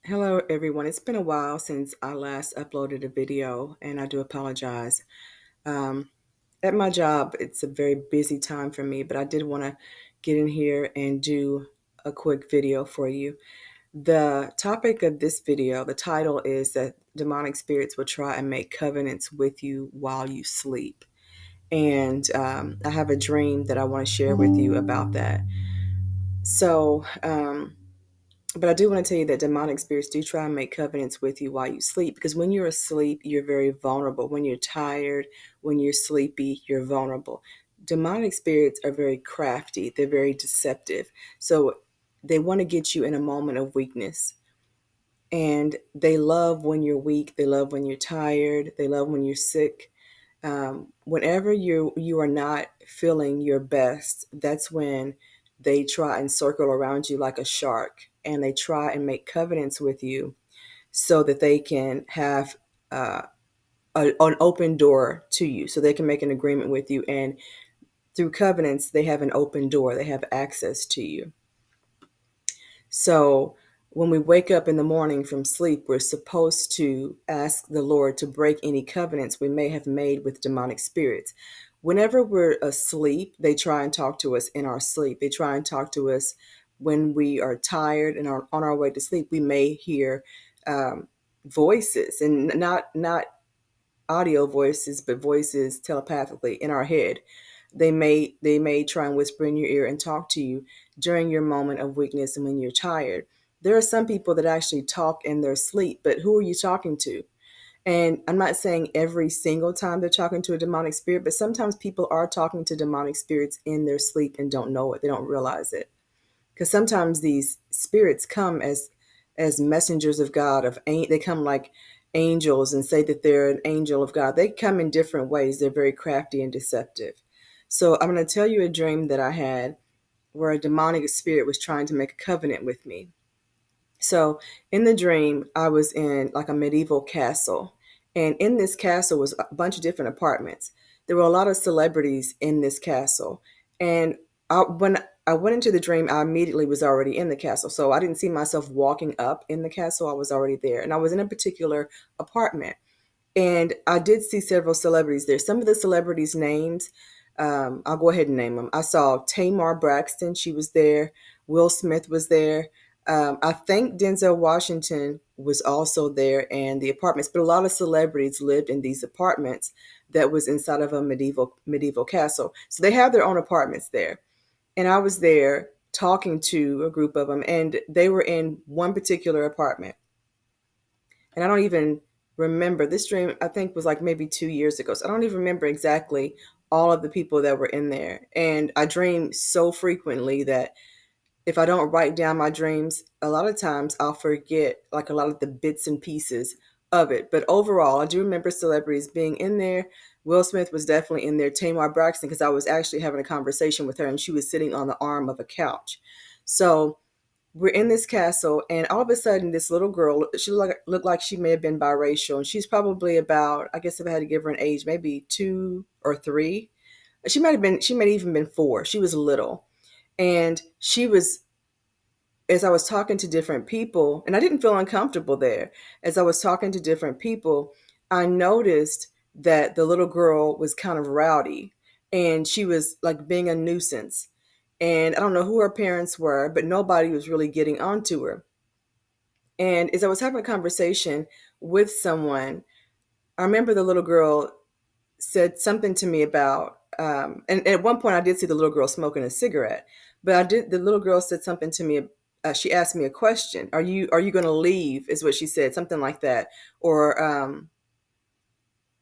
Hello, everyone. It's been a while since I last uploaded a video, and I do apologize. Um, at my job, it's a very busy time for me, but I did want to get in here and do a quick video for you. The topic of this video, the title is that demonic spirits will try and make covenants with you while you sleep. And I have a dream that I want to share with you about that. So, but I do want to tell you that demonic spirits do try and make covenants with you while you sleep because when you're asleep, you're very vulnerable. When you're tired, when you're sleepy, you're vulnerable. Demonic spirits are very crafty, they're very deceptive. So they want to get you in a moment of weakness. And they love when you're weak, they love when you're tired, they love when you're sick. Whenever you are not feeling your best, that's when they try and circle around you like a shark, and they try and make covenants with you so that they can have uh, an open door to you, so they can make an agreement with you, and through covenants, they have an open door. They have access to you. So when we wake up in the morning from sleep, we're supposed to ask the Lord to break any covenants we may have made with demonic spirits. Whenever we're asleep, they try and talk to us in our sleep. They try and talk to us when we are tired and are on our way to sleep. We may hear voices, and not audio voices, but voices telepathically in our head. They may try and whisper in your ear and talk to you during your moment of weakness and when you're tired. There are some people that actually talk in their sleep, but who are you talking to? And I'm not saying every single time they're talking to a demonic spirit, but sometimes people are talking to demonic spirits in their sleep and don't know it. They don't realize it. Because sometimes these spirits come as messengers of God. They come like angels and say that they're an angel of God. They come in different ways. They're very crafty and deceptive. So I'm going to tell you a dream that I had where a demonic spirit was trying to make a covenant with me. So in the dream, I was in like a medieval castle, and in this castle was a bunch of different apartments. There were a lot of celebrities in this castle, and when I went into the dream, I immediately was already in the castle. So I didn't see myself walking up in the castle. I was already there, and I was in a particular apartment. And I did see several celebrities there. Some of the celebrities' names, I'll go ahead and name them. I saw Tamar Braxton, she was there. Will Smith was there. I think Denzel Washington was also there, and the apartments. But a lot of celebrities lived in these apartments that was inside of a medieval castle. So they have their own apartments there. And I was there talking to a group of them, and they were in one particular apartment. And I don't even remember this dream. I think was like maybe 2 years ago. So I don't even remember exactly all of the people that were in there. And I dream so frequently that if I don't write down my dreams, a lot of times I'll forget like a lot of the bits and pieces of it. But overall, I do remember celebrities being in there. Will Smith was definitely in there. Tamar Braxton, because I was actually having a conversation with her and she was sitting on the arm of a couch. So we're in this castle, and all of a sudden, this little girl, she looked like she may have been biracial, and she's probably about, I guess if I had to give her an age, maybe 2 or 3. She might have even been 4. She was little, and she was, as I was talking to different people, and I didn't feel uncomfortable there. As I was talking to different people, I noticed that the little girl was kind of rowdy, and she was like being a nuisance. And I don't know who her parents were, but nobody was really getting onto her. And as I was having a conversation with someone, I remember the little girl said something to me about, and at one point I did see the little girl smoking a cigarette, but the little girl said something to me. She asked me a question. Are you going to leave? Is what she said, something like that. Or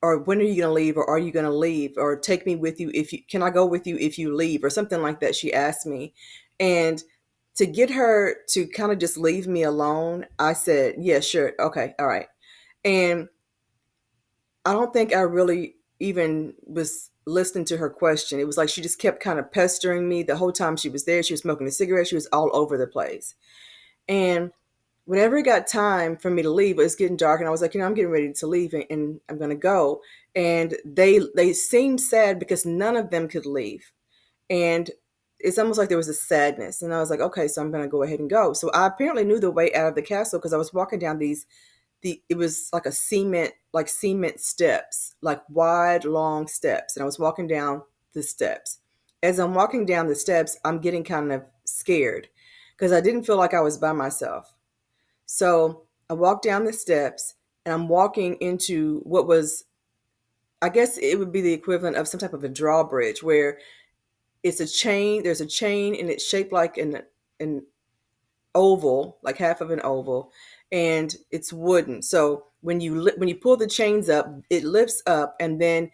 when are you going to leave? Or are you going to leave? Or take me with you can I go with you if you leave? Or something like that she asked me. And to get her to kind of just leave me alone, I said, yeah, sure. Okay. All right. And I don't think I really even was listening to her question. It was like she just kept kind of pestering me the whole time she was there. She was smoking a cigarette. She was all over the place. And whenever it got time for me to leave, it was getting dark, and I was like, I'm getting ready to leave, and I'm going to go. And they seemed sad because none of them could leave. And it's almost like there was a sadness. And I was like, okay, so I'm going to go ahead and go. So I apparently knew the way out of the castle because I was walking down it was like cement steps, like wide, long steps. And I was walking down the steps. As I'm walking down the steps, I'm getting kind of scared because I didn't feel like I was by myself. So I walked down the steps and I'm walking into what was, I guess it would be the equivalent of some type of a drawbridge where there's a chain and it's shaped like an oval, like half of an oval, and it's wooden. So when you pull the chains up, it lifts up, and then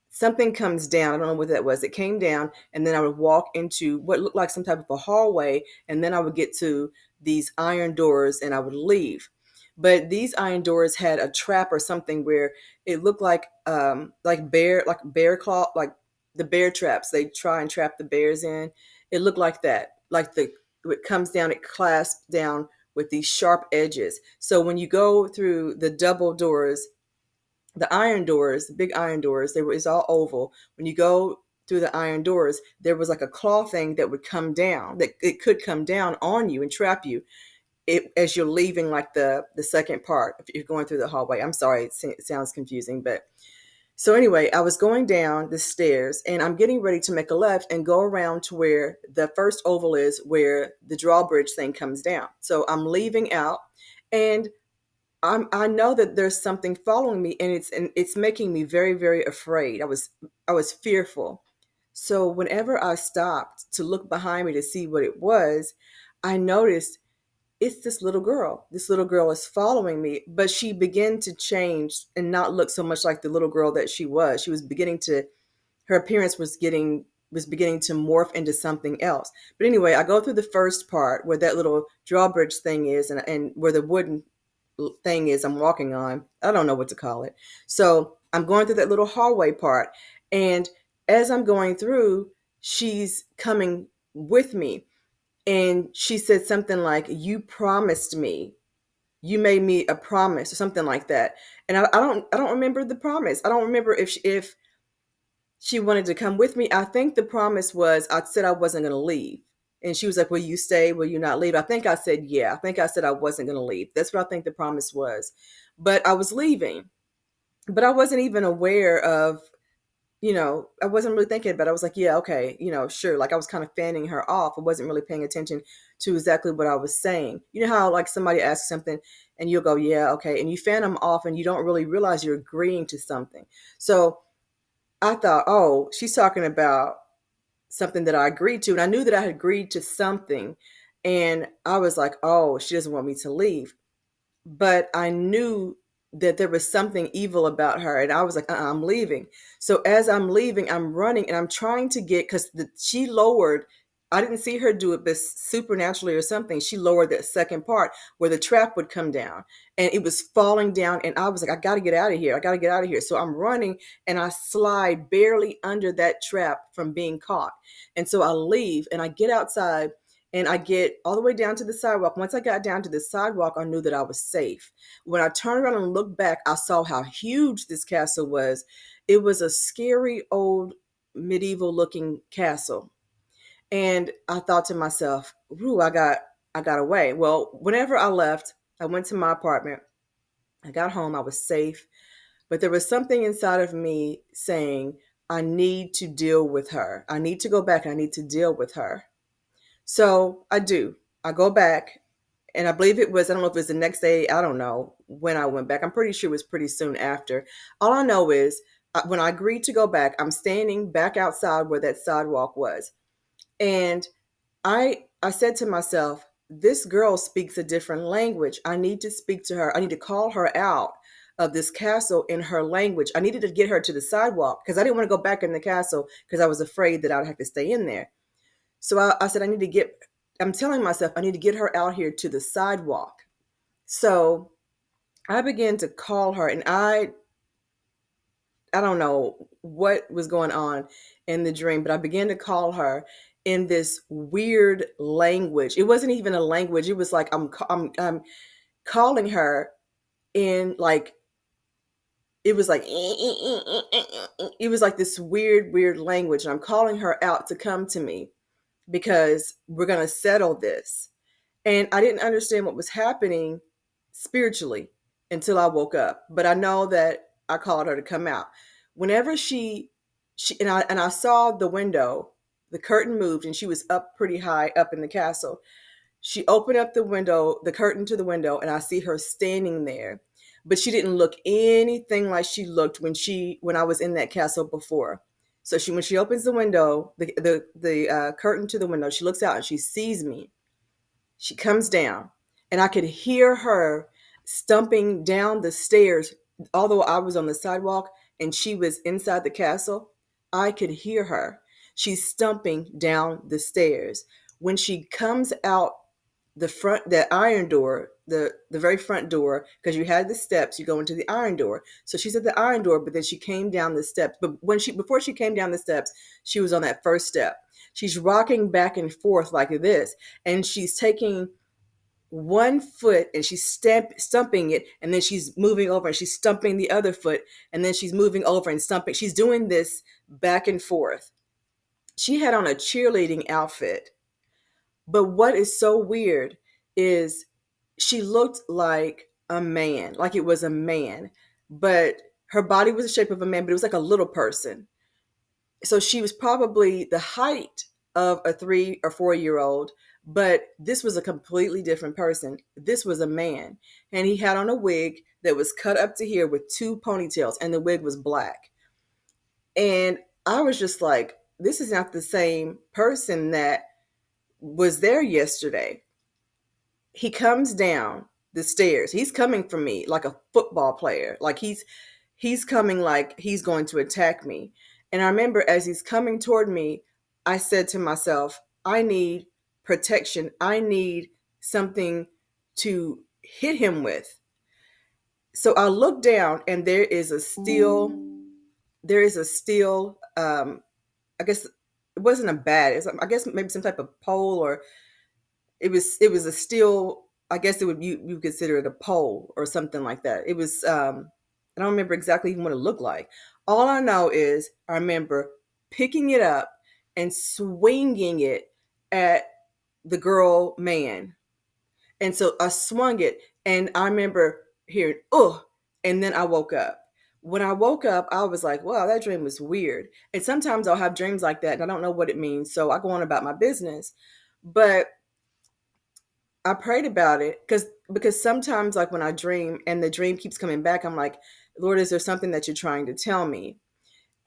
something comes down. I don't know what that was. It came down, and then I would walk into what looked like some type of a hallway, and then I would get to these iron doors, and I would leave. But these iron doors had a trap or something where it looked like bear claw, like the bear traps they try and trap the bears in. It looked like that, like the it comes down, it clasps down with these sharp edges. So when you go through the double doors, the iron doors, the big iron doors, it's all oval. When you go through the iron doors, there was like a claw thing that would come down, that it could come down on you and trap you as you're leaving, like the second part. If you're going through the hallway, I'm sorry, it sounds confusing, but so anyway, I was going down the stairs and I'm getting ready to make a left and go around to where the first oval is, where the drawbridge thing comes down. So I'm leaving out and I know that there's something following me, and it's making me very, very afraid. I was fearful. So whenever I stopped to look behind me to see what it was, I noticed it's this little girl. This little girl is following me, but she began to change and not look so much like the little girl that she was. She was beginning to, her appearance was beginning to morph into something else. But anyway, I go through the first part where that little drawbridge thing is, and where the wooden thing is I'm walking on. I don't know what to call it. So I'm going through that little hallway part. And as I'm going through, she's coming with me. And she said something like, "You promised me. You made me a promise," or something like that. And I don't remember the promise. I don't remember if she wanted to come with me. I think the promise was I said I wasn't going to leave. And she was like, "Will you stay? Will you not leave?" I think I said, yeah. I think I said I wasn't going to leave. That's what I think the promise was. But I was leaving. But I wasn't even aware of, I wasn't really thinking about it. I was like, yeah, okay, sure. Like I was kind of fanning her off. I wasn't really paying attention to exactly what I was saying. You know how like somebody asks something and you'll go, yeah, okay. And you fan them off and you don't really realize you're agreeing to something. So I thought, oh, she's talking about something that I agreed to. And I knew that I had agreed to something. And I was like, oh, she doesn't want me to leave. But I knew that there was something evil about her. And I was like, I'm leaving. So as I'm leaving, I'm running and I'm trying to get, because she lowered, I didn't see her do it, but supernaturally or something, she lowered that second part where the trap would come down and it was falling down. And I was like, I got to get out of here. I got to get out of here. So I'm running and I slide barely under that trap from being caught. And so I leave and I get outside and I get all the way down to the sidewalk. Once I got down to the sidewalk, I knew that I was safe. When I turned around and looked back, I saw how huge this castle was. It was a scary old medieval looking castle. And I thought to myself, "Ooh, I got away." Well, whenever I left, I went to my apartment. I got home, I was safe, but there was something inside of me saying, I need to deal with her. I need to go back and I need to deal with her. So I do. I go back, and I believe I don't know if it was the next day. I don't know when I went back. I'm pretty sure it was pretty soon after. All I know is when I agreed to go back, I'm standing back outside where that sidewalk was. And I said to myself, this girl speaks a different language. I need to speak to her. I need to call her out of this castle in her language. I needed to get her to the sidewalk because I didn't want to go back in the castle because I was afraid that I'd have to stay in there. So I said, I'm telling myself, I need to get her out here to the sidewalk. So I began to call her, and I don't know what was going on in the dream, but I began to call her in this weird language. It wasn't even a language. It was like I'm calling her in like it was like it was like this weird language, and I'm calling her out to come to me. because we're going to settle this. And I didn't understand what was happening spiritually until I woke up. But I know that I called her to come out. Whenever she and I saw the window, the curtain moved and she was up pretty high up in the castle. She opened up the window, the curtain to the window, and I see her standing there. But she didn't look anything like she looked when I was in that castle before. So when she opens the window, the curtain to the window, she looks out and she sees me. She comes down, and I could hear her stumping down the stairs. Although I was on the sidewalk and she was inside the castle, I could hear her. She's stumping down the stairs. When she comes out that iron door, the very front door, because you had the steps, you go into the iron door. So she's at the iron door, but then she came down the steps. But before she came down the steps, she was on that first step. She's rocking back and forth like this, and she's taking one foot and she's stumping it, and then she's moving over and she's stumping the other foot, and then she's moving over and stumping. She's doing this back and forth. She had on a cheerleading outfit. But what is so weird is she looked like a man, like it was a man, but her body was the shape of a man, but it was like a little person. So she was probably the height of a 3 or 4 year old, but this was a completely different person. This was a man, and he had on a wig that was cut up to here with two ponytails, and the wig was black. And I was just like, this is not the same person that was there yesterday. He comes down the stairs. He's coming for me like a football player. Like he's coming like he's going to attack me. And I remember as he's coming toward me, I said to myself, I need protection. I need something to hit him with. So I look down and there is a steel I guess it wasn't a bat. I guess maybe some type of pole, or it was a steel. I guess it would you consider it a pole or something like that. It was I don't remember exactly even what it looked like. All I know is I remember picking it up and swinging it at the girl man. And so I swung it, and I remember hearing oh, and then I woke up. When I woke up, I was like, wow, that dream was weird. And sometimes I'll have dreams like that and I don't know what it means, so I go on about my business. But I prayed about it because sometimes, like when I dream and the dream keeps coming back, I'm like, Lord, is there something that you're trying to tell me?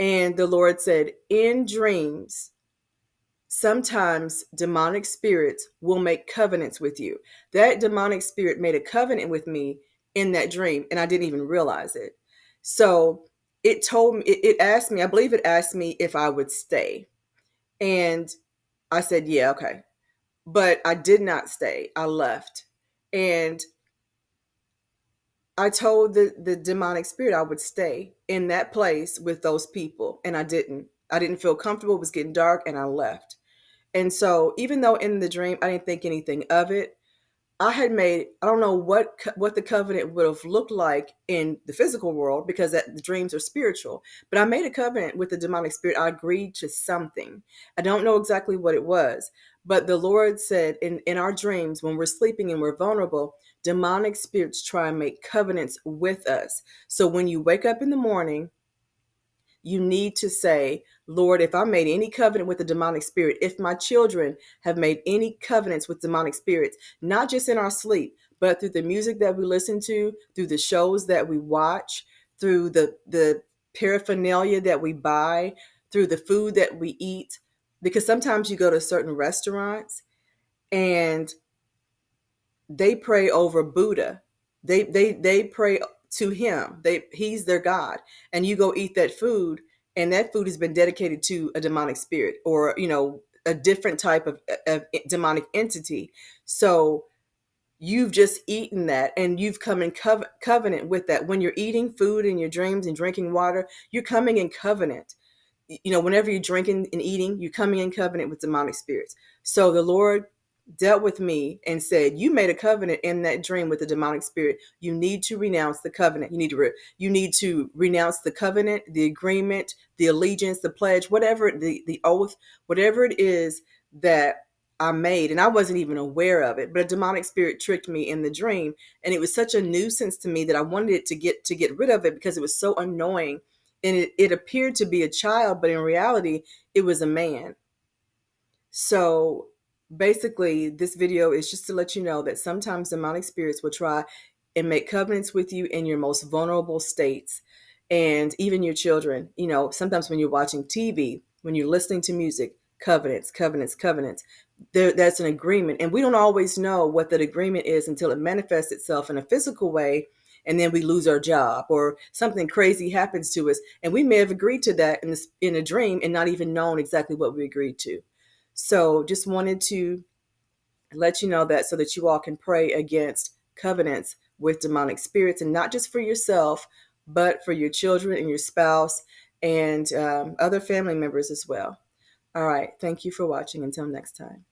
And the Lord said, in dreams, sometimes demonic spirits will make covenants with you. That demonic spirit made a covenant with me in that dream, and I didn't even realize it. So it told me, it asked me, I believe it asked me if I would stay. And I said, yeah, okay. But I did not stay. I left. And I told the demonic spirit I would stay in that place with those people, and I didn't. I didn't feel comfortable. It was getting dark, and I left. And so, even though in the dream I didn't think anything of it, I had made, I don't know what the covenant would have looked like in the physical world, because the dreams are spiritual, but I made a covenant with the demonic spirit. I agreed to something. I don't know exactly what it was, but the Lord said in our dreams, when we're sleeping and we're vulnerable, demonic spirits try and make covenants with us. So when you wake up in the morning, you need to say, Lord, if I made any covenant with the demonic spirit, if my children have made any covenants with demonic spirits, not just in our sleep, but through the music that we listen to, through the shows that we watch, through the paraphernalia that we buy, through the food that we eat, because sometimes you go to certain restaurants and they pray over Buddha. They pray to him. He's their God. And you go eat that food, and that food has been dedicated to a demonic spirit, or a different type of demonic entity. So you've just eaten that, and you've come in covenant with that. When you're eating food in your dreams and drinking water, you're coming in covenant. Whenever you're drinking and eating, you're coming in covenant with demonic spirits. So the Lord dealt with me and said, you made a covenant in that dream with the demonic spirit. You need to renounce the covenant. You need to renounce the covenant, the agreement, the allegiance, the pledge, whatever, the oath, whatever it is that I made, and I wasn't even aware of it, but a demonic spirit tricked me in the dream, and it was such a nuisance to me that I wanted it to get rid of it because it was so annoying. And it appeared to be a child, but in reality it was a man. So basically, this video is just to let you know that sometimes demonic spirits will try and make covenants with you in your most vulnerable states, and even your children. You know, sometimes when you're watching TV, when you're listening to music, covenants, covenants, covenants. That's an agreement. And we don't always know what that agreement is until it manifests itself in a physical way. And then we lose our job or something crazy happens to us. And we may have agreed to that in a dream and not even known exactly what we agreed to. So just wanted to let you know that so that you all can pray against covenants with demonic spirits, and not just for yourself, but for your children and your spouse and other family members as well. All right. Thank you for watching. Until next time.